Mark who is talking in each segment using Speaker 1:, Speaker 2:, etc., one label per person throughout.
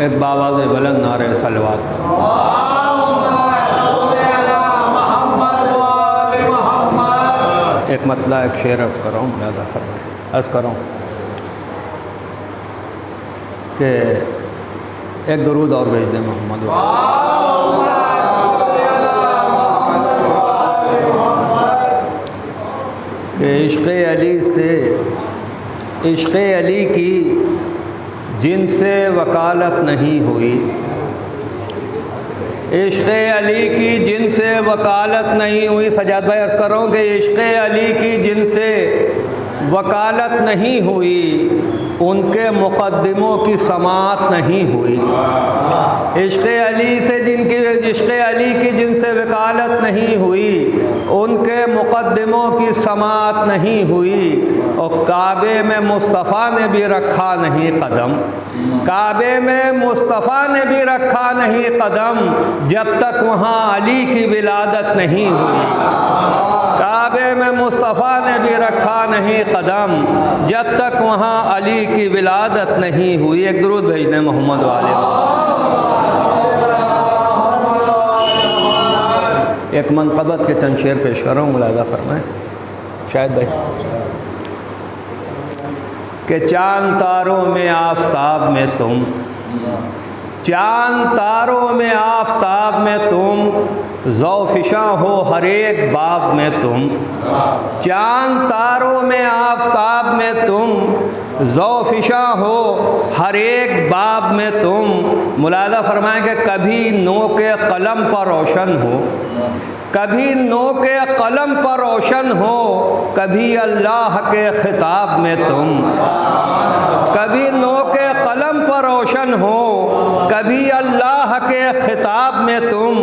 Speaker 1: एक बावाज़ बुलंद नारे सलवात। एक मतला एक शेर अर्ज़ कर रहा हूँ, मुलादा फरमाएं। अर्ज़ कर रहा हूँ कि एक दुरूद और भेज दें मोहम्मद। कि इश्क़ अली की जिनसे वकालत नहीं हुई, इश्क़ अली की जिनसे वकालत नहीं हुई। सजाद भाई अर्ज़ कर रहा हूँ कि इश्क़ अली की जिनसे वकालत नहीं हुई, उनके मुक़द्दिमों की समाअत नहीं हुई। इश्क़ अली की जिनसे वकालत नहीं हुई, उनके मुक़द्दिमों की समाअत नहीं हुई। और काबे में मुस्तफ़ा ने भी रखा नहीं कदम, काबे में मुस्तफ़ा ने भी रखा नहीं कदम, जब तक वहाँ अली की विलादत नहीं हुई। काबे में मुस्तफ़ा ने भी रखा नहीं कदम, जब तक वहाँ अली की विलादत नहीं हुई। एक दुरूद भेज दें मोहम्मद वाले। एक मनक़बत के चंद शेर पेश कर रहा हूँ, मुलादा फरमाएं शायद भाई। कि चाँद तारों में आफ़ताब में तुम, चाँद तारों में आफ़ताब में तुम, ज़ौफ़िशां हो हर एक बाब में तुम। चाँद तारों में आफ़ताब में तुम, ज़ौफ़िशां हो हर एक बाब में तुम। मुलादा फरमाएं कि कभी नोके कलम पर रोशन हो, कभी नोके कलम पर रोशन हो, कभी अल्लाह के ख़िताब में तुम। कभी नोके कलम पर रोशन हो, कभी अल्लाह के ख़िताब में तुम।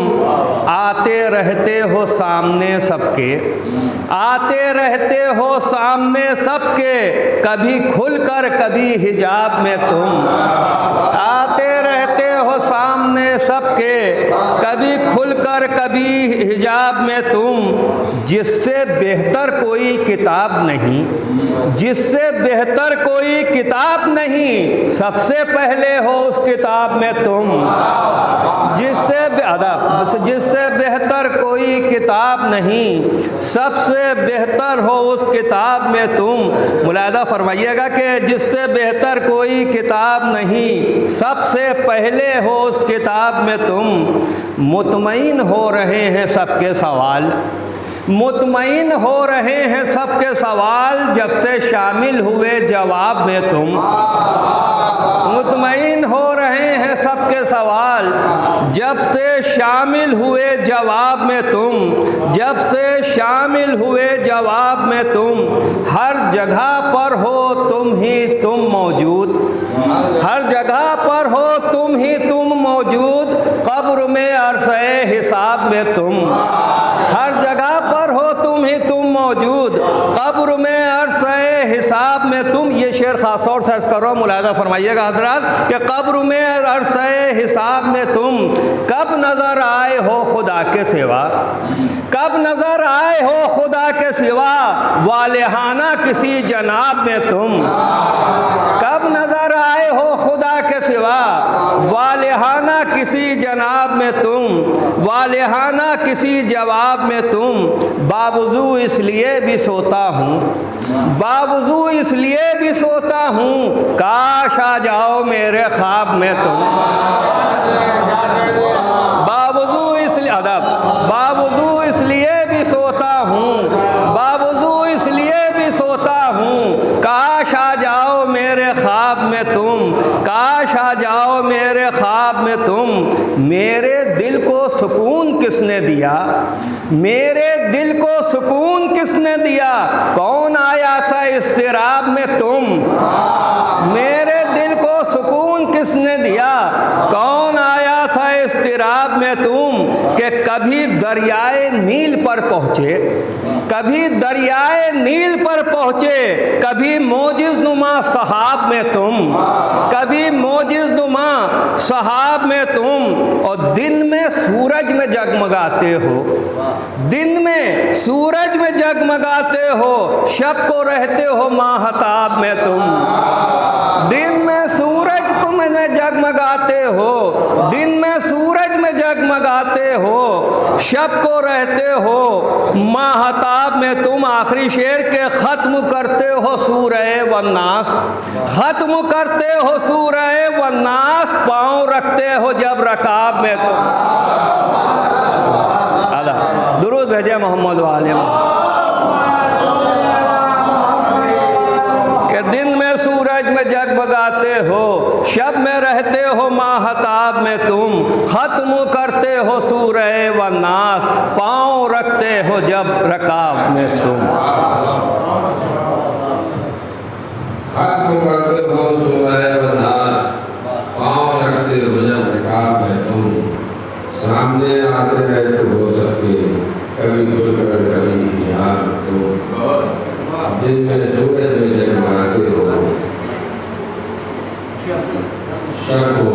Speaker 1: आते रहते हो सामने सबके, आते रहते हो सामने सबके, कभी खुलकर कभी हिजाब में तुम। आते रहते हो सामने सबके, कभी खुलकर कभी हिजाब में तुम। जिससे बेहतर कोई किताब नहीं, जिससे बेहतर कोई किताब नहीं, सबसे पहले हो उस किताब में तुम। जिससे बेहतर कोई किताब नहीं, सबसे बेहतर हो उस किताब में तुम। मुलादा फरमाइएगा कि जिससे बेहतर कोई किताब नहीं, सबसे पहले हो उस किताब में तुम। मुतमईन हो रहे हैं सबके सवाल, मुतमईन हो रहे हैं सबके सवाल, जब से शामिल हुए जवाब में तुम। मुतमईन हो रहे हैं सबके सवाल, जब से शामिल हुए जवाब में तुम। जब से शामिल हुए जवाब में तुम। हर जगह पर हो तुम ही तुम मौजूद, हर जगह पर हो तुम ही तुम मौजूद, कब्र में अरसे हिसाब में तुम। हर जगह पर हो तुम ही तुम मौजूद, कब्र में अरसे हिसाब में तुम। ये शेर ख़ास तौर से अर्ज़ कर रहा हूँ, मुलादा फरमाइएगा हज़रात, कि कब्र में अरसे हिसाब में तुम। कब नज़र आए हो खुदा के सिवा, कब नज़र आए हो खुदा के सिवा, वालिहाना किसी जनाब में तुम। कब नज़र आए हो खुदा के सिवा, वालिहाना किसी जनाब में तुम। वालिहाना किसी जवाब में तुम। बावजू इसलिए भी सोता हूँ, बावजू इसलिए भी सोता हूँ, काश आ जाओ मेरे ख्वाब में तुम। बावजू इसलिए बावजू इसलिए भी सोता हूँ, बावजू इसलिए भी सोता हूँ, काश आ जाओ मेरे ख्वाब में तुम। काश आ जाओ मेरे ख्वाब में तुम। मेरे दिल को सुकून किसने दिया, मेरे दिल को सुकून किसने दिया, कौन आया था इस्तिराब में तुम। मेरे दिल को सुकून किसने दिया, कौन आया था इस्तिराब में तुम। कि कभी दरियाए नील पर पहुँचे, कभी दरियाए नील पर पहुँचे, कभी मोजिज़नुमा सहाब में तुम। कभी मोजिज़नुमा सहाब में तुम। और दिन में सूरज में जगमगाते हो, दिन में सूरज में जगमगाते हो, शब को रहते हो माहताब में तुम। दिन में सूरज को में जगमगाते हो, दिन में सूरज में जगमगाते हो, शब को रहते हो माहताब में तुम। आखिरी शेर के ख़त्म करते हो सूरह वन्नास, ख़त्म करते हो सूरह वन्नास, पाँव रखते हो जब रकाब में तुम। आला दुरूद भेजे मोहम्मद वाले के दिन में सूरज में जगमगाते हो, शब में रहते हो माहताब में तुम, ख़त्म करते हो सूरह वन्नास, पाँव रखते हो जब रकाब में तुम।
Speaker 2: खत्म करते हो सूरह वन्नास, पाँव रखते हो जब रकाब में तुम। सामने आते रहते हो सबके, कभी खुलकर कभी याद तुम। दिन में सूरज में जगमगाते हो, शब को